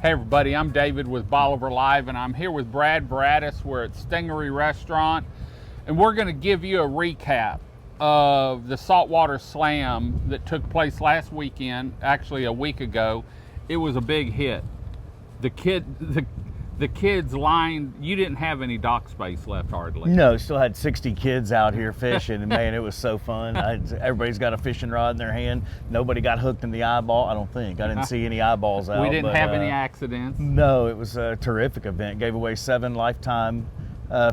Hey everybody, I'm David with Bolivar Live, and I'm here with Brad Baradas. We're at Stingaree Restaurant, and we're going to give you a recap of the Saltwater Slam that took place last weekend, actually a week ago. It was a big hit. The kids lined, you didn't have any dock space left hardly. No, still had 60 kids out here fishing, and man, it was so fun. Everybody's got a fishing rod in their hand. Nobody got hooked in the eyeball, I don't think. I didn't see any eyeballs out. We didn't have any accidents. No, it was a terrific event. Gave away 7 lifetime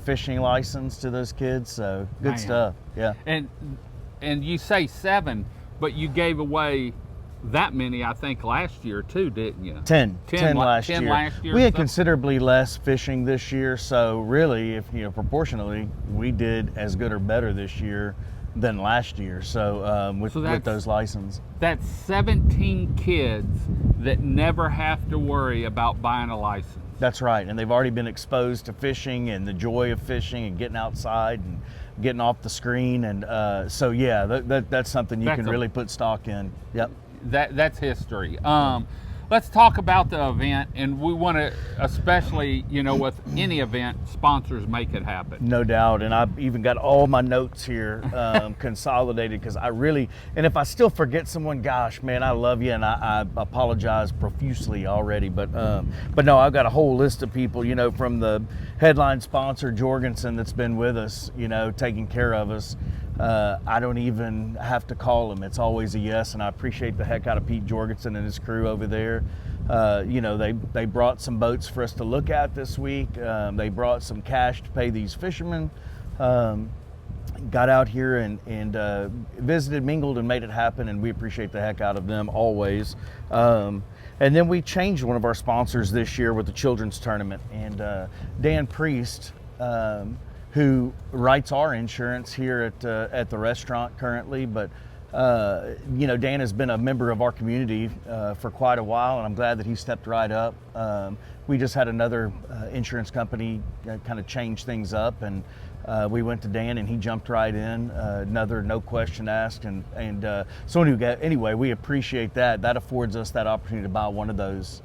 fishing license to those kids, so good stuff, yeah. And you say 7, but you gave away that many, I think, last year too, didn't you? 10 last year. We had considerably less fishing this year, so really, if proportionally, we did as good or better this year than last year. So with those licenses, that's 17 kids that never have to worry about buying a license. That's right, and they've already been exposed to fishing and the joy of fishing and getting outside and getting off the screen, and so yeah, that's something you can really put stock in. Yep. That's history. Let's talk about the event, and we want to, especially, with any event, sponsors make it happen. No doubt, and I've even got all my notes here consolidated, because and if I still forget someone, gosh, man, I love you, and I apologize profusely already, but no, I've got a whole list of people, from the headline sponsor, Jorgensen, that's been with us, taking care of us. I don't even have to call him. It's always a yes, and I appreciate the heck out of Pete Jorgensen and his crew over there. They brought some boats for us to look at this week. They brought some cash to pay these fishermen. Got out here and visited, mingled, and made it happen, and we appreciate the heck out of them always. And then we changed one of our sponsors this year with the children's tournament, and Dan Priest, who writes our insurance here at the restaurant currently, but Dan has been a member of our community for quite a while, and I'm glad that he stepped right up. We just had another insurance company kind of change things up, and we went to Dan, and he jumped right in. Another no question asked, and so anyway, we appreciate that. That affords us that opportunity to buy one of those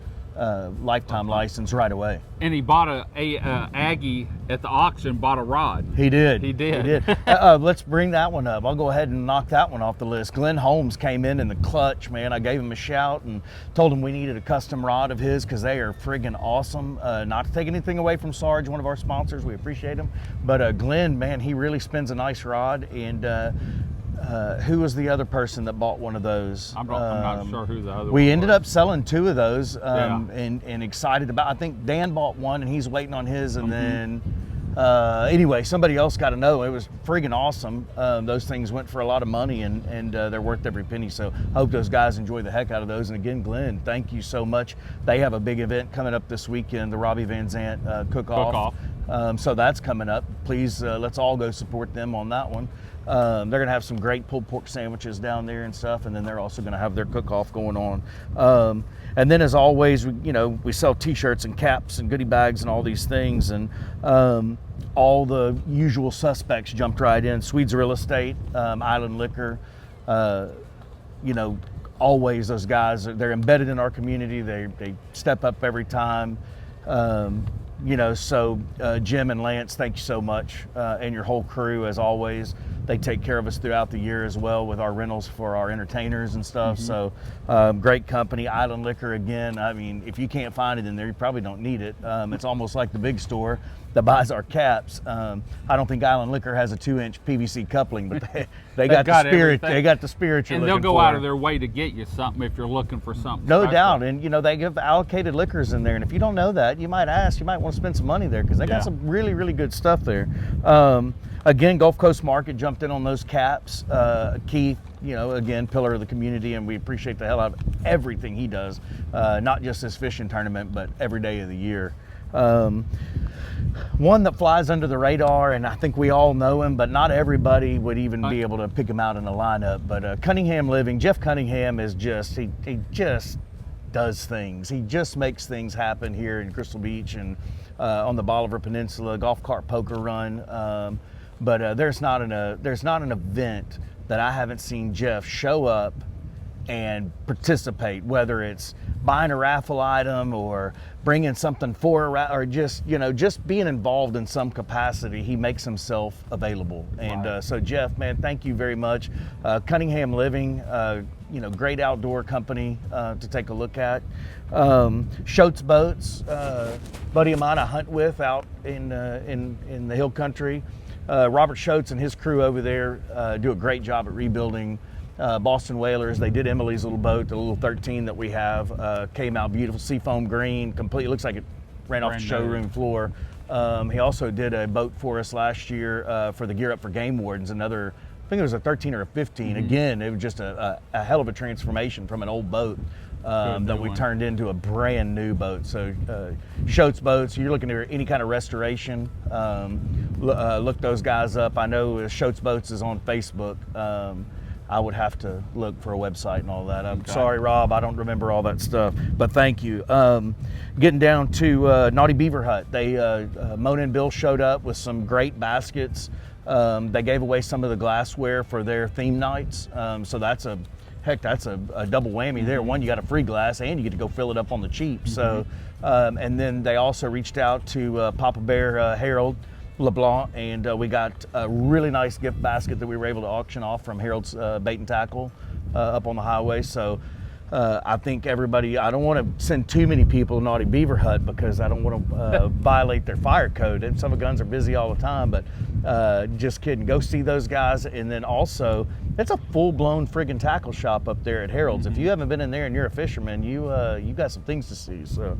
lifetime license right away. And he bought a Aggie at the auction, bought a rod. He did. Let's bring that one up. I'll go ahead and knock that one off the list. Glenn Holmes came in the clutch, man. I gave him a shout and told him we needed a custom rod of his, because they are friggin' awesome. Not to take anything away from Sarge, one of our sponsors. We appreciate him. But Glenn, man, he really spins a nice rod. And who was the other person that bought one of those? I'm not sure who the other one was. We ended up selling 2 of those, and excited about. I think Dan bought one, and he's waiting on his, and then anyway, somebody else got to know. It was friggin' awesome. Those things went for a lot of money, and they're worth every penny. So I hope those guys enjoy the heck out of those. And again, Glenn, thank you so much. They have a big event coming up this weekend, the Robbie Van Zant cook-off. So that's coming up. Please, let's all go support them on that one. They're going to have some great pulled pork sandwiches down there and stuff, and then they're also going to have their cook-off going on. And then, as always, we sell T-shirts and caps and goodie bags and all these things, and all the usual suspects jumped right in. Swedes Real Estate, Island Liquor, always those guys, they're embedded in our community. They step up every time. So Jim and Lance, thank you so much, and your whole crew, as always. They take care of us throughout the year as well with our rentals for our entertainers and stuff. So great company. Island Liquor, again, I mean, if you can't find it in there, you probably don't need it. It's almost like the big store that buys our caps. I don't think Island Liquor has a 2-inch PVC coupling, but they got the spirit. They got the spirit you're looking for. And they'll go out of their way to get you something if you're looking for something. No doubt. And they give allocated liquors in there. And if you don't know that, you might ask. You might want to spend some money there, because they got some really, really good stuff there. Again, Gulf Coast Market jumped in on those caps. Keith, again, pillar of the community, and we appreciate the hell out of everything he does, not just this fishing tournament, but every day of the year. One that flies under the radar, and I think we all know him, but not everybody would even be able to pick him out in a lineup. But Cunningham Living, Jeff Cunningham is just, he just does things. He just makes things happen here in Crystal Beach and on the Bolivar Peninsula, golf cart poker run. But there's not an event that I haven't seen Jeff show up, and participate, whether it's buying a raffle item or bringing something for or just, you know, just being involved in some capacity. He makes himself available. And Right. so Jeff, man, thank you very much. Cunningham Living, you know, great outdoor company to take a look at. Shoats Boats, buddy of mine I hunt with out in the hill country. Robert Shoats and his crew over there do a great job at rebuilding Boston Whalers. They did Emily's little boat, the little 13 that we have. Came out beautiful, seafoam green, complete. Looks like it ran off the showroom floor. He also did a boat for us last year for the Gear Up for Game Wardens. Another, I think it was a 13 or a 15. Mm-hmm. Again, it was just a hell of a transformation from an old boat that we turned into a brand new boat. So Shoats Boats, you're looking at any kind of restoration, look those guys up. I know Shoats Boats is on Facebook. I would have to look for a website and all that. I'm sorry, Rob, I don't remember all that stuff, but thank you. Getting down to Naughty Beaver Hut, Mona and Bill showed up with some great baskets. They gave away some of the glassware for their theme nights, so that's a double whammy there. One, you got a free glass, and you get to go fill it up on the cheap. Mm-hmm. So, and then they also reached out to Papa Bear Harold LeBlanc, and we got a really nice gift basket that we were able to auction off from Harold's Bait and Tackle up on the highway. So I think everybody, I don't want to send too many people to Naughty Beaver Hut because I don't want to violate their fire code. And some of the guns are busy all the time, but just kidding. Go see those guys. And then also, it's a full-blown friggin' tackle shop up there at Harold's. Mm-hmm. If you haven't been in there and you're a fisherman, you got some things to see. So.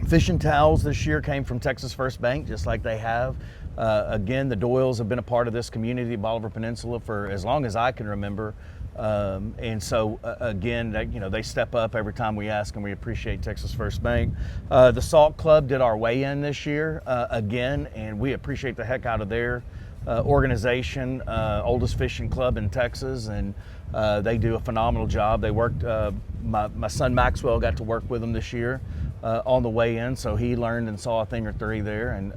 Fishing towels this year came from Texas First Bank, just like they have. Again, the Doyles have been a part of this community, Bolivar Peninsula, for as long as I can remember. And so, again, they step up every time we ask, and we appreciate Texas First Bank. The Salt Club did our weigh-in this year, again, and we appreciate the heck out of their organization, oldest fishing club in Texas, and they do a phenomenal job. They worked, my son Maxwell got to work with them this year on the way in, so he learned and saw a thing or three there, and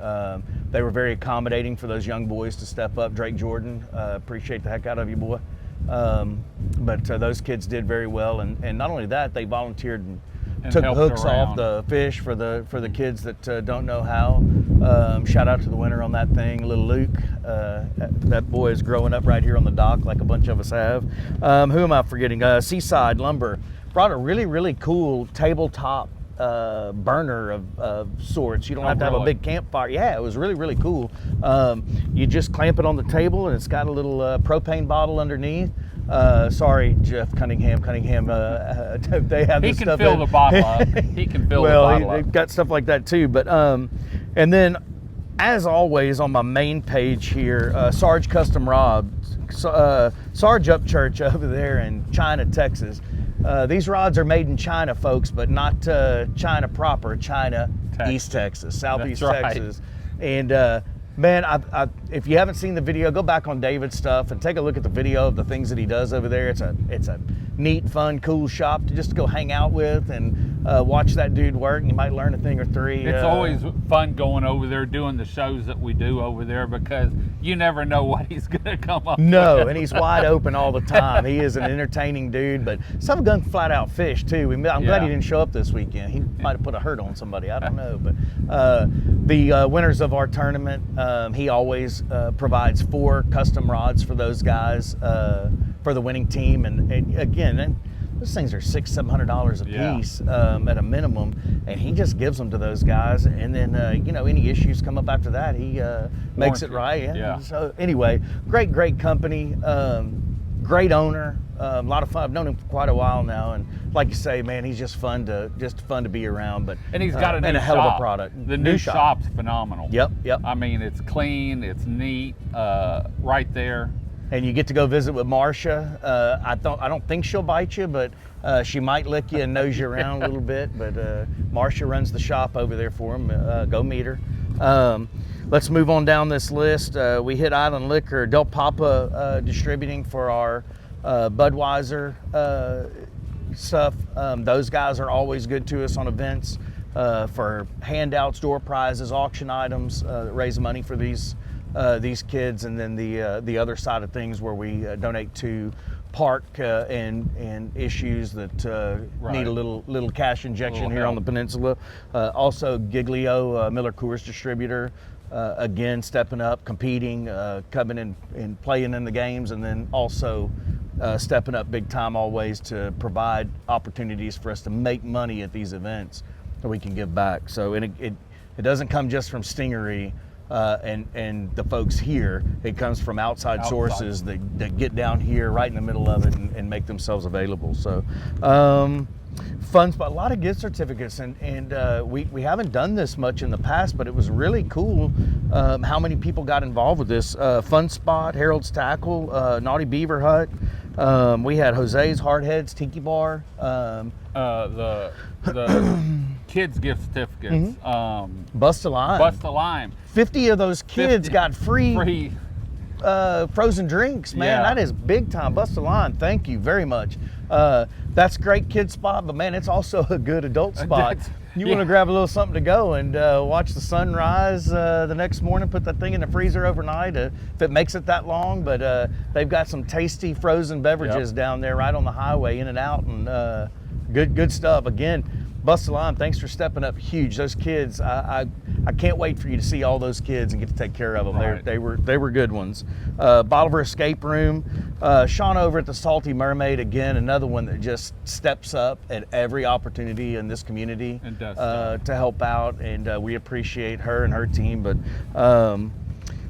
they were very accommodating for those young boys to step up. Drake Jordan, appreciate the heck out of you, boy. But those kids did very well, and not only that, they volunteered and took hooks off the fish for the kids that don't know how. Shout out to the winner on that thing, little Luke. That boy is growing up right here on the dock like a bunch of us have. Who am I forgetting? Seaside Lumber brought a really, really cool tabletop burner of sorts. You don't have to have a big campfire. Yeah, it was really, really cool. You just clamp it on the table, and it's got a little propane bottle underneath. Sorry, Jeff Cunningham. They have this stuff. He can fill the bottle up. He can fill the bottle up. They've got stuff like that too. But and then, as always, on my main page here, Sarge Custom Rods, Sarge Upchurch over there in China, Texas. These rods are made in China, folks, but not China proper, China, Texas. East Texas, Southeast Texas. And man, if you haven't seen the video, go back on David's stuff and take a look at the video of the things that he does over there. It's a neat, fun, cool shop to just go hang out with and watch that dude work, and you might learn a thing or three. It's always fun going over there, doing the shows that we do over there, because you never know what he's gonna come up with. And he's wide open all the time. He is an entertaining dude, but some gun flat out fish too. I'm glad he didn't show up this weekend. He might have put a hurt on somebody, I don't know. But the winners of our tournament, he always provides 4 custom rods for those guys for the winning team, and again, those things are $600-700 a piece at a minimum, and he just gives them to those guys, and then any issues come up after that, he makes it right. So anyway, great company, great owner, a lot of fun. I've known him for quite a while now, and like you say, man, he's just fun to be around. But and he's got a hell of a product. The new shop's phenomenal. Yep. I mean, it's clean, it's neat, right there. And you get to go visit with Marcia. I don't think she'll bite you, but she might lick you and nose you around a little bit. But Marcia runs the shop over there for him. Go meet her. Let's move on down this list. We hit Island Liquor, Del Papa Distributing for our Budweiser stuff. Those guys are always good to us on events for handouts, door prizes, auction items that raise money for these kids, and then the other side of things where we donate to park and issues that need a little cash injection here on the peninsula. Also, Giglio, Miller Coors distributor, again stepping up, competing, coming in and playing in the games, and then also stepping up big time always to provide opportunities for us to make money at these events that we can give back. So it doesn't come just from Stingaree and the folks here. It comes from outside sources that get down here right in the middle of it and make themselves available. So fun spot, a lot of gift certificates, and we haven't done this much in the past, but it was really cool how many people got involved with this. Fun Spot, Harold's Tackle, Naughty Beaver Hut. We had Jose's Hardheads Tiki Bar. The kids gift certificates. Bust a Lime. Bust a Lime. 50 of those kids got free frozen drinks, man. Yeah. That is big time. Bust a Lime. Thank you very much. That's a great kid spot, but man, it's also a good adult spot. You want to grab a little something to go and watch the sunrise the next morning, put that thing in the freezer overnight if it makes it that long. But they've got some tasty frozen beverages down there right on the highway, in and out, and good stuff. Again, Bust a Lime, thanks for stepping up huge. Those kids, I can't wait for you to see all those kids and get to take care of them. Right. They were good ones. Bolivar Escape Room, Sean over at the Salty Mermaid, again, another one that just steps up at every opportunity in this community and does to help out, and we appreciate her and her team. But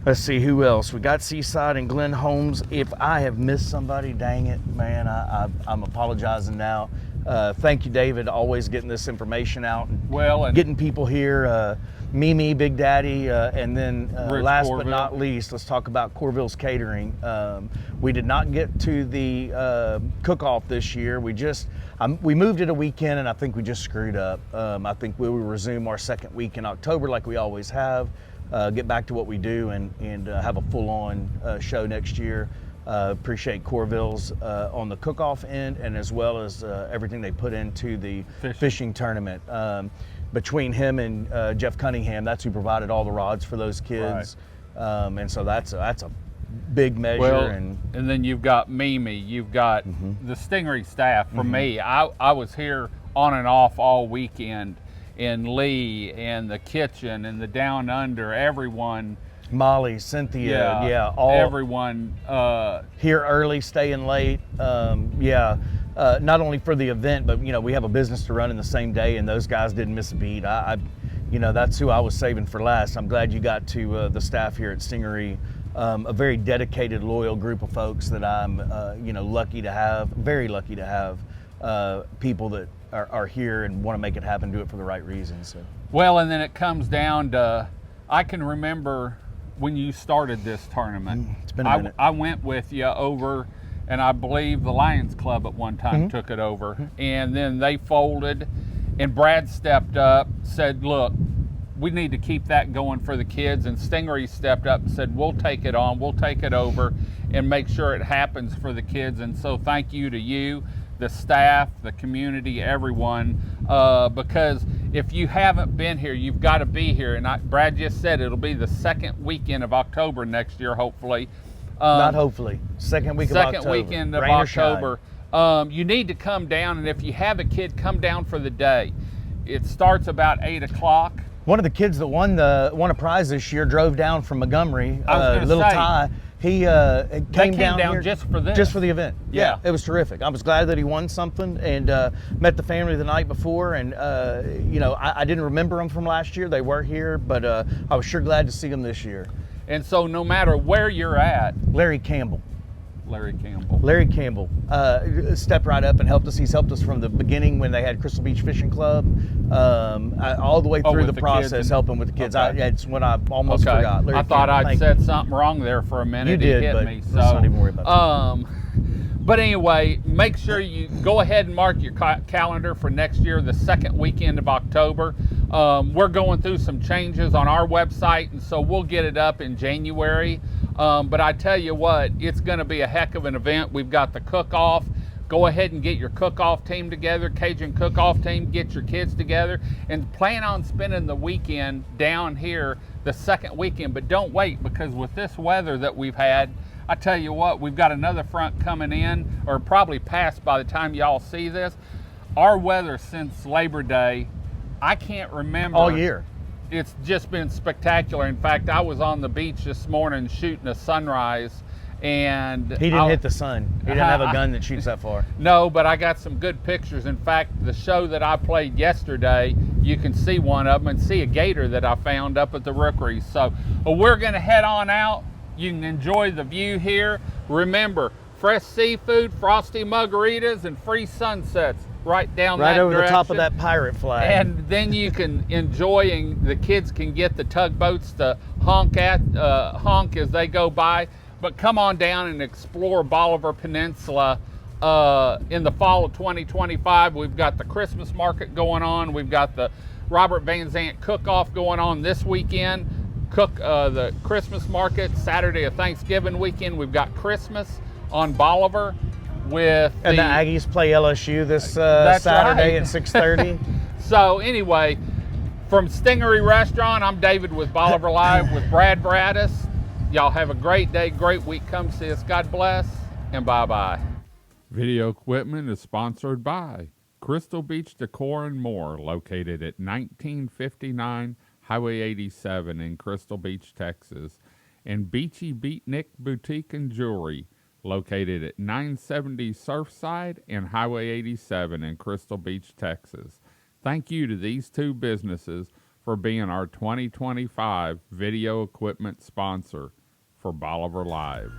let's see, who else? We got Seaside and Glenn Holmes. If I have missed somebody, dang it, man, I'm apologizing now. Thank you, David, always getting this information out and getting people here. Mimi, Big Daddy, and then last but not least, let's talk about Corville's Catering. We did not get to the cook-off this year. We moved it a weekend, and I think we just screwed up. I think we will resume our second week in October like we always have, get back to what we do, and have a full-on show next year. Appreciate Corville's on the cook-off end, and as well as everything they put into the fishing tournament. Between him and Jeff Cunningham, that's who provided all the rods for those kids. Right. And so that's a big measure. Well, and then you've got Mimi, you've got the Stingaree staff. For me, I was here on and off all weekend in Lee and the kitchen and the Down Under, everyone. Molly, Cynthia, everyone here early, staying late. Not only for the event, but we have a business to run in the same day, and those guys didn't miss a beat. That's who I was saving for last. I'm glad you got to the staff here at Stingaree, a very dedicated, loyal group of folks that I'm, lucky to have, very lucky to have people that are here and want to make it happen, do it for the right reasons. So. Well, and then it comes down to, I can remember when you started this tournament. It's been a minute. I went with you over, and I believe the Lions Club at one time took it over, and then they folded, and Brad stepped up, said, look, we need to keep that going for the kids, and Stingaree stepped up and said, we'll take it on, we'll take it over, and make sure it happens for the kids. And so thank you to you, the staff, the community, everyone, because if you haven't been here, you've got to be here. And Brad just said it'll be the second weekend of October next year, hopefully. Not hopefully. Second weekend of October. You need to come down, and if you have a kid, come down for the day. It starts about 8 o'clock. One of the kids that won a prize this year drove down from Montgomery. Ty. He came down here just for this. Just for the event. Yeah. It was terrific. I was glad that he won something, and met the family the night before, and I didn't remember them from last year. They were here, but I was sure glad to see them this year. And so no matter where you're at, Larry Campbell stepped right up and helped us. He's helped us from the beginning when they had Crystal Beach Fishing Club, all the way through the process, helping with the kids. Okay. It's when I almost forgot. Larry I thought Campbell, I'd said something wrong there for a minute. You did, it hit but me. let's not even worry about that. But anyway, make sure you go ahead and mark your calendar for next year, the second weekend of October. We're going through some changes on our website, and so we'll get it up in January. But I tell you what, it's going to be a heck of an event. We've got the cook-off. Go ahead and get your cook-off team together, Cajun cook-off team, get your kids together, and plan on spending the weekend down here the second weekend. But don't wait, because with this weather that we've had, I tell you what, we've got another front coming in, or probably past by the time y'all see this. Our weather since Labor Day, I can't remember. All year. It's just been spectacular. In fact, I was on the beach this morning shooting a sunrise, and he didn't hit the sun. He didn't have a gun that shoots that far. No, but I got some good pictures. In fact, the show that I played yesterday, you can see one of them and see a gator that I found up at the Rookeries. So we're going to head on out. You can enjoy the view here. Remember, fresh seafood, frosty margaritas, and free sunsets right down right that over direction. the top of that pirate flag. And then you can enjoy, and the kids can get the tugboats to honk as they go by. But come on down and explore Bolivar Peninsula in the fall of 2025. We've got the Christmas market going on. We've got the Robert Van Zant cook-off going on this weekend. The Christmas market, Saturday of Thanksgiving weekend. We've got Christmas on Bolivar with and the Aggies play LSU this Saturday right. at 6:30. So anyway, from Stingaree Restaurant, I'm David with Bolivar Live with Brad Braddis. Y'all have a great day, great week. Come see us. God bless, and bye-bye. Video equipment is sponsored by Crystal Beach Decor and More, located at 1959 Highway 87 in Crystal Beach, Texas, and Beachy Beatnik Boutique and Jewelry, located at 970 Surfside and Highway 87 in Crystal Beach, Texas. Thank you to these two businesses for being our 2025 video equipment sponsor for Bolivar Live.